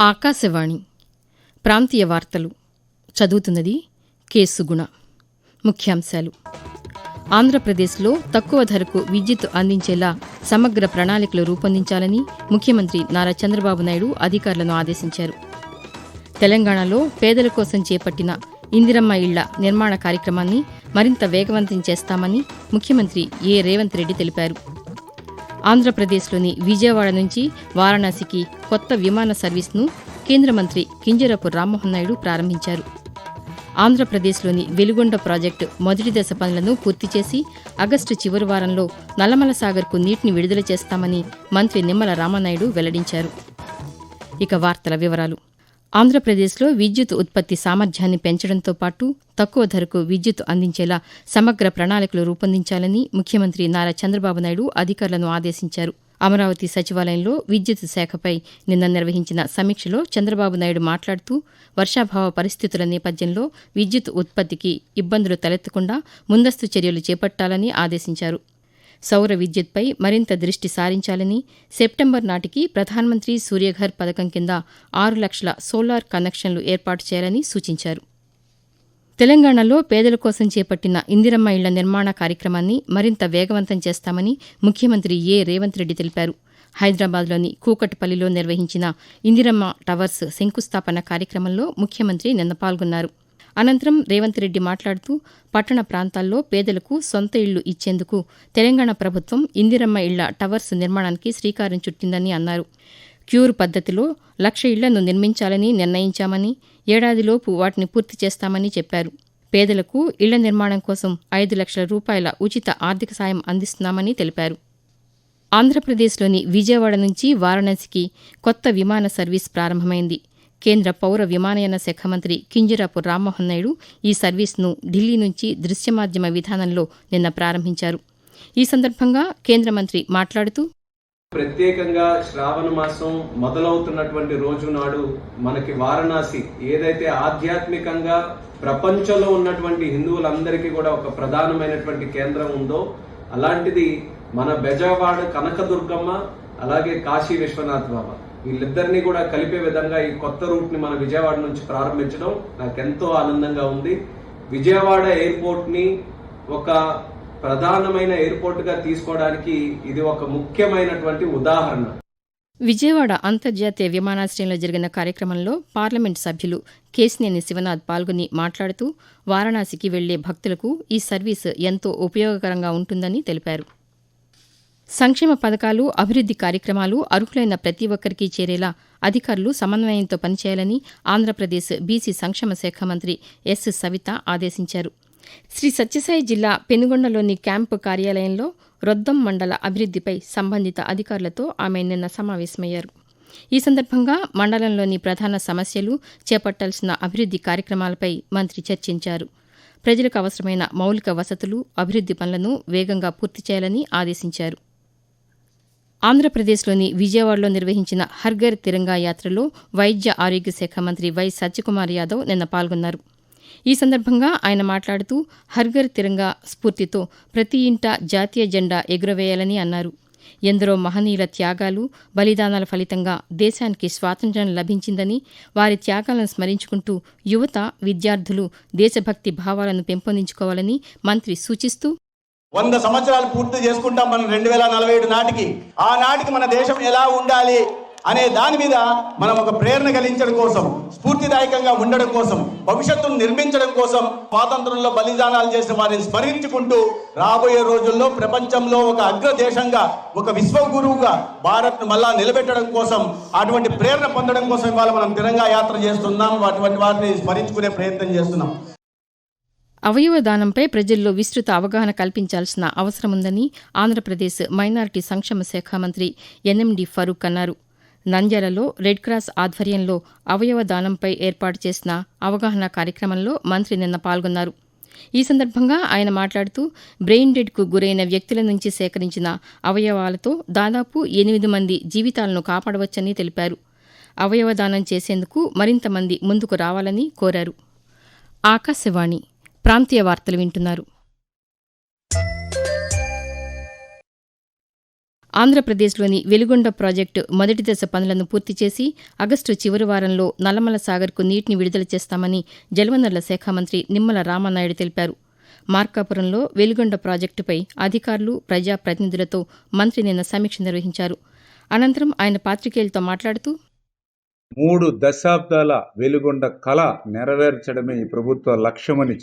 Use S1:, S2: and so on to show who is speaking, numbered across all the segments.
S1: ఆకాశవాణి ప్రాంతీయ వార్తలు చదువుతున్నది కె సుగుణ. ముఖ్యాంశాలు: ఆంధ్రప్రదేశ్లో తక్కువ ధరకు విద్యుత్ అందించేలా సమగ్ర ప్రణాళికలు రూపొందించాలని ముఖ్యమంత్రి నారా చంద్రబాబు నాయుడు అధికారులను ఆదేశించారు. తెలంగాణలో పేదల కోసం చేపట్టిన ఇందిరమ్మ ఇళ్ల నిర్మాణ కార్యక్రమాన్ని మరింత వేగవంతం చేస్తామని ముఖ్యమంత్రి రేవంత్ రెడ్డి తెలిపారు. ఆంధ్రప్రదేశ్లోని విజయవాడ నుంచి వారణాసికి కొత్త విమాన సర్వీస్ను కేంద్ర మంత్రి కింజరాపు రామ్మోహన్ నాయుడు ప్రారంభించారు. ఆంధ్రప్రదేశ్లోని వెలుగొండ ప్రాజెక్టు మొదటి దశ పనులను పూర్తి చేసి ఆగస్టు చివరి వారంలో నల్లమల సాగర్కు నీటిని విడుదల చేస్తామని మంత్రి నిమ్మల రామానాయుడు వెల్లడించారు. ఇక వార్తల వివరాలు: ఆంధ్రప్రదేశ్లో విద్యుత్ ఉత్పత్తి సామర్థ్యాన్ని పెంచడంతో పాటు తక్కువ ధరకు విద్యుత్ అందించేలా సమగ్ర ప్రణాళికలు రూపొందించాలని ముఖ్యమంత్రి నారా చంద్రబాబు నాయుడు అధికారులను ఆదేశించారు. అమరావతి సచివాలయంలో విద్యుత్ శాఖపై నిన్న నిర్వహించిన సమీక్షలో చంద్రబాబు నాయుడు మాట్లాడుతూ వర్షాభావ పరిస్థితుల నేపథ్యంలో విద్యుత్ ఉత్పత్తికి ఇబ్బందులు తలెత్తకుండా ముందస్తు చర్యలు చేపట్టాలని ఆదేశించారు. సౌర విద్యుత్పై మరింత దృష్టి సారించాలని, సెప్టెంబర్ నాటికి ప్రధానమంత్రి సూర్యఘర్ పథకం కింద 6 లక్షల సోలార్ కనెక్షన్లు ఏర్పాటు చేయాలని సూచించారు. తెలంగాణలో పేదల కోసం చేపట్టిన ఇందిరమ్మ ఇళ్ల నిర్మాణ కార్యక్రమాన్ని మరింత వేగవంతం చేస్తామని ముఖ్యమంత్రి రేవంత్ రెడ్డి తెలిపారు. హైదరాబాద్లోని కూకట్పల్లిలో నిర్వహించిన ఇందిరమ్మ టవర్స్ శంకుస్థాపన కార్యక్రమంలో ముఖ్యమంత్రి నిన్న పాల్గొన్నారు. అనంతరం రేవంత్ రెడ్డి మాట్లాడుతూ పట్టణ ప్రాంతాల్లో పేదలకు సొంత ఇళ్లు ఇచ్చేందుకు తెలంగాణ ప్రభుత్వం ఇందిరమ్మ ఇళ్ల టవర్స్ నిర్మాణానికి శ్రీకారం చుట్టిందని అన్నారు. క్యూర్ పద్దతిలో 1,00,000 ఇళ్లను నిర్మించాలని నిర్ణయించామని, ఏడాదిలోపు వాటిని పూర్తి చేస్తామని చెప్పారు. పేదలకు ఇళ్ల నిర్మాణం కోసం 5 లక్షల రూపాయల ఉచిత ఆర్థిక సాయం అందిస్తున్నామని తెలిపారు. ఆంధ్రప్రదేశ్లోని విజయవాడ నుంచి వారణాసికి కొత్త విమాన సర్వీస్ ప్రారంభమైంది. కేంద్ర పౌర విమానయాన శాఖ మంత్రి కింజరాపు రామ్మోహన్ నాయుడు ఈ సర్వీస్ను ఢిల్లీ నుంచి దృశ్యమాధ్యమ విధానంలో నిన్న ప్రారంభించారు. ఈ సందర్భంగా కేంద్ర మంత్రి మాట్లాడుతూ,
S2: ప్రత్యేకంగా శ్రావణ మాసం మొదలవుతున్నటువంటి రోజు నాడు మనకి వారణాసి ఏదైతే ఆధ్యాత్మికంగా ప్రపంచంలో ఉన్నటువంటి హిందువులందరికీ కూడా ఒక ప్రధానమైనటువంటి కేంద్రం ఉందో, అలాంటిది మన బెజవాడ కనకదుర్గమ్మ, అలాగే కాశీ విశ్వనాథ్ బాబా, వీళ్ళిద్దరినీ కూడా కలిపే విధంగా ఈ కొత్త రూట్ ని మన విజయవాడ నుంచి ప్రారంభించడం నాకెంతో ఆనందంగా ఉంది. విజయవాడ ఎయిర్పోర్ట్ ని ఒక ప్రధానమైన ఎయిర్పోర్ట్ గా తీసుకోవడానికి ఇది ఒక ముఖ్యమైనటువంటి ఉదాహరణ.
S1: విజయవాడ అంతర్జాతీయ విమానాశ్రయంలో జరిగిన కార్యక్రమంలో పార్లమెంట్ సభ్యులు కేశినేని శివనాథ్ పాల్గొని మాట్లాడుతూ వారణాసికి వెళ్లే భక్తులకు ఈ సర్వీస్ ఎంతో ఉపయోగకరంగా ఉంటుందని తెలిపారు. సంక్షేమ పథకాలు, అభివృద్ది కార్యక్రమాలు అర్హులైన ప్రతి ఒక్కరికి చేరేలా అధికారులు సమన్వయంతో పనిచేయాలని ఆంధ్రప్రదేశ్ బీసీ సంక్షేమ శాఖ మంత్రి ఎస్ సవిత ఆదేశించారు. శ్రీ సత్యసాయి జిల్లా పెనుగొండలోని క్యాంపు కార్యాలయంలో రొద్దం మండల అభివృద్దిపై సంబంధిత అధికారులతో ఆమె నిన్న సమావేశమయ్యారు. ఈ సందర్భంగా మండలంలోని ప్రధాన సమస్యలు, చేపట్టాల్సిన అభివృద్ది కార్యక్రమాలపై మంత్రి చర్చించారు. ప్రజలకు అవసరమైన మౌలిక వసతులు, అభివృద్ది పనులను వేగంగా పూర్తి చేయాలని ఆదేశించారు. ఆంధ్రప్రదేశ్లోని విజయవాడలో నిర్వహించిన హర్ఘర్ తిరంగా యాత్రలో వైద్య ఆరోగ్య శాఖ మంత్రి వై సత్యకుమార్ యాదవ్ నిన్న పాల్గొన్నారు. ఈ సందర్భంగా ఆయన మాట్లాడుతూ హర్ఘర్ తిరంగా స్ఫూర్తితో ప్రతి ఇంట జాతీయ జెండా ఎగురవేయాలని అన్నారు. ఎందరో మహనీయుల త్యాగాలు, బలిదానాల ఫలితంగా దేశానికి స్వాతంత్ర్యం లభించిందని, వారి త్యాగాలను స్మరించుకుంటూ యువత, విద్యార్థులు దేశభక్తి భావాలను పెంపొందించుకోవాలని మంత్రి సూచిస్తూ,
S3: 100 సంవత్సరాలు పూర్తి చేసుకుంటాం మనం 2047 నాటికి. ఆ నాటికి మన దేశం ఎలా ఉండాలి అనే దాని మీద మనం ఒక ప్రేరణ కలిగించడం కోసం, స్ఫూర్తిదాయకంగా ఉండడం కోసం, భవిష్యత్తును నిర్మించడం కోసం స్వాతంత్రంలో బలిదానాలు చేసిన వారిని స్మరించుకుంటూ రాబోయే రోజుల్లో ప్రపంచంలో ఒక అగ్రదేశంగా, ఒక విశ్వగురువుగా భారత్ను మళ్ళా నిలబెట్టడం కోసం, అటువంటి ప్రేరణ పొందడం కోసం ఇవాళ మనం తిరంగా యాత్ర చేస్తున్నాం. అటువంటి వారిని స్మరించుకునే ప్రయత్నం చేస్తున్నాం.
S1: అవయవ దానంపై ప్రజల్లో విస్తృత అవగాహన కల్పించాల్సిన అవసరముందని ఆంధ్రప్రదేశ్ మైనారిటీ సంక్షేమ శాఖ మంత్రి ఎన్ఎండి ఫరూక్ అన్నారు. నంద్యాలలో రెడ్ క్రాస్ ఆధ్వర్యంలో అవయవ దానంపై ఏర్పాటు చేసిన అవగాహన కార్యక్రమంలో మంత్రి నిన్న పాల్గొన్నారు. ఈ సందర్భంగా ఆయన మాట్లాడుతూ బ్రెయిన్ డెడ్కు గురైన వ్యక్తుల నుంచి సేకరించిన అవయవాలతో దాదాపు 8 మంది జీవితాలను కాపాడవచ్చని తెలిపారు. అవయవ దానం చేసేందుకు మరింత మంది ముందుకు రావాలని కోరారు. ఆకాశవాణి ప్రాంతీయ వార్తలు వింటున్నారు. ఆంధ్రప్రదేశ్లోని వెలుగొండ ప్రాజెక్టు మొదటి దశ పనులను పూర్తి చేసి ఆగస్టు చివరి వారంలో నల్లమల సాగర్కు నీటిని విడుదల చేస్తామని జలవనరుల శాఖ మంత్రి నిమ్మల రామానాయుడు తెలిపారు. మార్కాపురంలో వెలుగొండ ప్రాజెక్టుపై అధికారులు, ప్రజాప్రతినిధులతో మంత్రి నిన్న సమీక్ష నిర్వహించారు. అనంతరం ఆయన పాతికేయులతో మాట్లాడుతూ
S4: 3 దశాబ్దాల వెలుగొండ కళ నెరవేర్చడమే ఈ ప్రభుత్వ లక్ష్యమని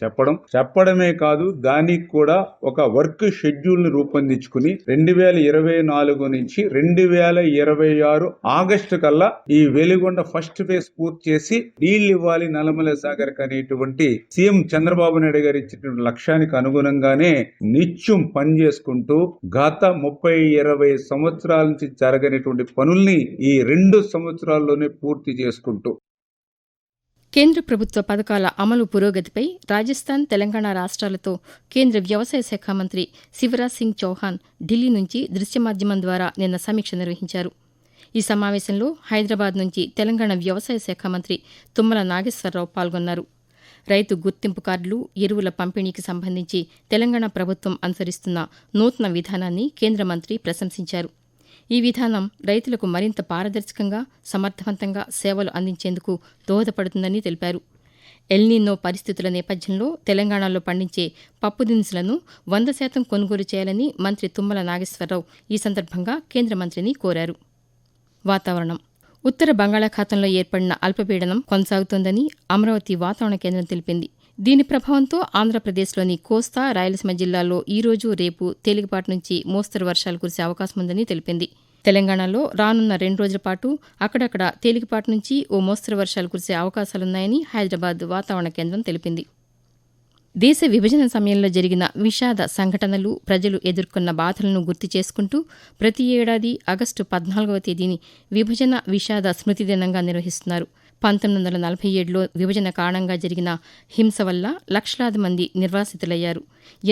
S4: చెప్పడమే కాదు, దానికి కూడా ఒక వర్క్ షెడ్యూల్ ని రూపొందించుకుని 2024 నుంచి 2026 ఆగస్టు కల్లా ఈ వెలుగొండ ఫస్ట్ ఫేజ్ పూర్తి చేసి నీళ్లు ఇవ్వాలి నల్లమల సాగర్ అనేటువంటి సీఎం చంద్రబాబు నాయుడు గారు ఇచ్చినటువంటి లక్ష్యానికి అనుగుణంగానే నిత్యం పనిచేసుకుంటూ గత 30-20 సంవత్సరాల నుంచి జరగనటువంటి పనుల్ని ఈ 2 సంవత్సరాల్లోనే పూర్తి చేసుకుంటూ
S1: కేంద్ర ప్రభుత్వ పథకాల అమలు పురోగతిపై రాజస్థాన్, తెలంగాణ రాష్ట్రాలతో కేంద్ర వ్యవసాయ శాఖ మంత్రి శివరాజ్ సింగ్ చౌహాన్ ఢిల్లీ నుంచి దృశ్య మాధ్యమం ద్వారా నిన్న సమీక్ష నిర్వహించారు. ఈ సమావేశంలో హైదరాబాద్ నుంచి తెలంగాణ వ్యవసాయ శాఖ మంత్రి తుమ్మల నాగేశ్వరరావు పాల్గొన్నారు. రైతు గుర్తింపు కార్డులు, ఎరువుల పంపిణీకి సంబంధించి తెలంగాణ ప్రభుత్వం అనుసరిస్తున్న నూతన విధానాన్ని కేంద్ర మంత్రి ప్రశంసించారు. ఈ విధానం రైతులకు మరింత పారదర్శకంగా, సమర్థవంతంగా సేవలు అందించేందుకు దోహదపడుతుందని తెలిపారు. ఎల్నినో పరిస్థితుల నేపథ్యంలో తెలంగాణలో పండించే పప్పు దినుసులను 100% కొనుగోలు చేయాలని మంత్రి తుమ్మల నాగేశ్వరరావు ఈ సందర్భంగా కేంద్ర మంత్రిని కోరారు. వాతావరణం. ఉత్తర బంగాళాఖాతంలో ఏర్పడిన అల్పపీడనం కొనసాగుతోందని అమరావతి వాతావరణ కేంద్రం తెలిపింది. దీని ప్రభావంతో ఆంధ్రప్రదేశ్లోని కోస్తా, రాయలసీమ జిల్లాల్లో ఈ రోజు, రేపు తేలికపాటి నుంచి మోస్తరు వర్షాలు కురిసే అవకాశం ఉందని తెలిపింది. తెలంగాణలో రానున్న 2 రోజుల పాటు అక్కడక్కడ తేలికపాటి నుంచి ఓ మోస్తరు వర్షాలు కురిసే అవకాశాలున్నాయని హైదరాబాద్ వాతావరణ కేంద్రం తెలిపింది. దేశ విభజన సమయంలో జరిగిన విషాద సంఘటనలు, ప్రజలు ఎదుర్కొన్న బాధలను గుర్తు చేసుకుంటూ ప్రతి ఏడాది ఆగస్టు 14వ తేదీని విభజన విషాద స్మృతి దినంగా నిర్వహిస్తున్నారు. 1947లో విభజన కారణంగా జరిగిన హింస వల్ల లక్షలాది మంది నిర్వాసితులయ్యారు.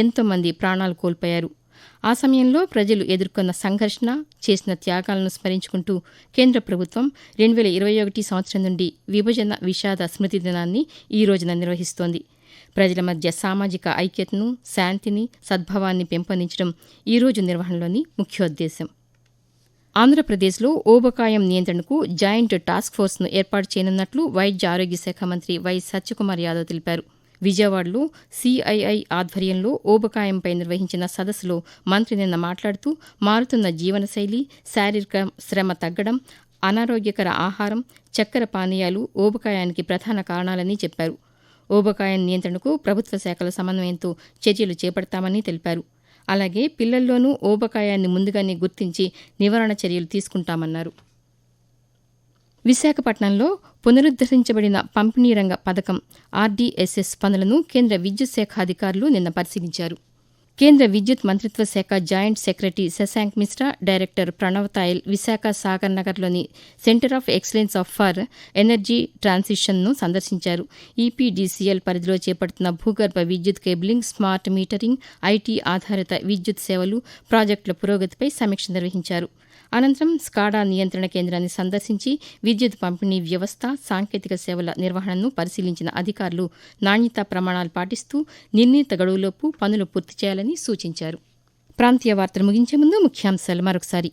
S1: ఎంతో మంది ప్రాణాలు కోల్పోయారు. ఆ సమయంలో ప్రజలు ఎదుర్కొన్న సంఘర్షణ, చేసిన త్యాగాలను స్మరించుకుంటూ కేంద్ర ప్రభుత్వం 2021 సంవత్సరం నుండి విభజన విషాద స్మృతి దినాన్ని ఈ రోజున నిర్వహిస్తోంది. ప్రజల మధ్య సామాజిక ఐక్యతను, శాంతిని, సద్భావాన్ని పెంపొందించడం ఈ రోజు నిర్వహణలోని ముఖ్యోద్దేశం. ఆంధ్రప్రదేశ్లో ఊబకాయం నియంత్రణకు జాయింట్ టాస్క్ ఫోర్స్ను ఏర్పాటు చేయనున్నట్లు వైద్య ఆరోగ్య శాఖ మంత్రి వై సత్యకుమార్ యాదవ్ తెలిపారు. విజయవాడలో సిఐఐ ఆధ్వర్యంలో ఊబకాయంపై నిర్వహించిన సదస్సులో మంత్రి నిన్న మాట్లాడుతూ మారుతున్న జీవనశైలి, శారీరక శ్రమ తగ్గడం, అనారోగ్యకర ఆహారం, చక్కెర పానీయాలు ఊబకాయానికి ప్రధాన కారణాలని చెప్పారు. ఊబకాయం నియంత్రణకు ప్రభుత్వ శాఖల సమన్వయంతో చర్యలు చేపడతామని తెలిపారు. అలాగే పిల్లల్లోనూ ఊబకాయాన్ని ముందుగానే గుర్తించి నివారణ చర్యలు తీసుకుంటామన్నారు. విశాఖపట్నంలో పునరుద్దరించబడిన పంపిణీ రంగ పథకం ఆర్డీఎస్ఎస్ పనులను కేంద్ర విద్యుత్ శాఖ అధికారులు నిన్న పరిశీలించారు. కేంద్ర విద్యుత్ మంత్రిత్వ శాఖ joint secretary Shashank Mishra, director Pranav Tayal Visakha Sagar నగర్లోని centre of excellence for energy ట్రాన్సిషన్ను సందర్శించారు. ఈపీడీసీఎల్ పరిధిలో చేపడుతున్న భూగర్భ విద్యుత్ కేబులింగ్, స్మార్ట్ మీటరింగ్, ఐటీ ఆధారిత విద్యుత్ సేవలు ప్రాజెక్టుల పురోగతిపై సమీక్ష నిర్వహించారు. అనంతరం స్కాడా నియంత్రణ కేంద్రాన్ని సందర్శించి విద్యుత్ పంపిణీ వ్యవస్థ, సాంకేతిక సేవల నిర్వహణను పరిశీలించిన అధికారులు నాణ్యతా ప్రమాణాలు పాటిస్తూ నిర్ణీత గడువులోపు పనులు పూర్తి చేయాలని సూచించారు. ప్రాంతీయ వార్తలు ముగించే ముందు ముఖ్యాంశాలు మరొకసారి.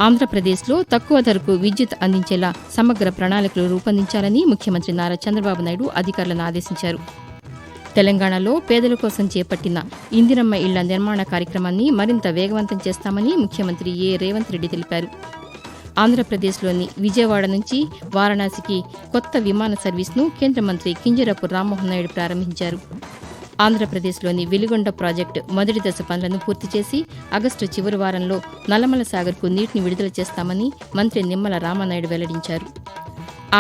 S1: ఆంధ్రప్రదేశ్లో తక్కువ ధరకు విద్యుత్ అందించేలా సమగ్ర ప్రణాళికలు రూపొందించాలని ముఖ్యమంత్రి నారా చంద్రబాబు నాయుడు అధికారులను ఆదేశించారు. తెలంగాణలో పేదల కోసం చేపట్టిన ఇందిరమ్మ ఇళ్ల నిర్మాణ కార్యక్రమాన్ని మరింత వేగవంతం చేస్తామని ముఖ్యమంత్రి ఏ రేవంత్ రెడ్డి తెలిపారు. ఆంధ్రప్రదేశ్లోని విజయవాడ నుంచి వారణాసికి కొత్త విమాన సర్వీస్ను కేంద్ర మంత్రి కింజరాపు రామ్మోహన్ నాయుడు ప్రారంభించారు. ఆంధ్రప్రదేశ్లోని వెలుగొండ ప్రాజెక్టు మొదటి దశ పనులను పూర్తి చేసి ఆగస్టు చివరి వారంలో నల్లమల సాగర్కు నీటిని విడుదల చేస్తామని మంత్రి నిమ్మల రామానాయుడు వెల్లడించారు.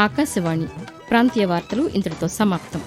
S1: ఆకాశవాణి ప్రాంతీయ వార్తలు ఇంతటితో సమాప్తం.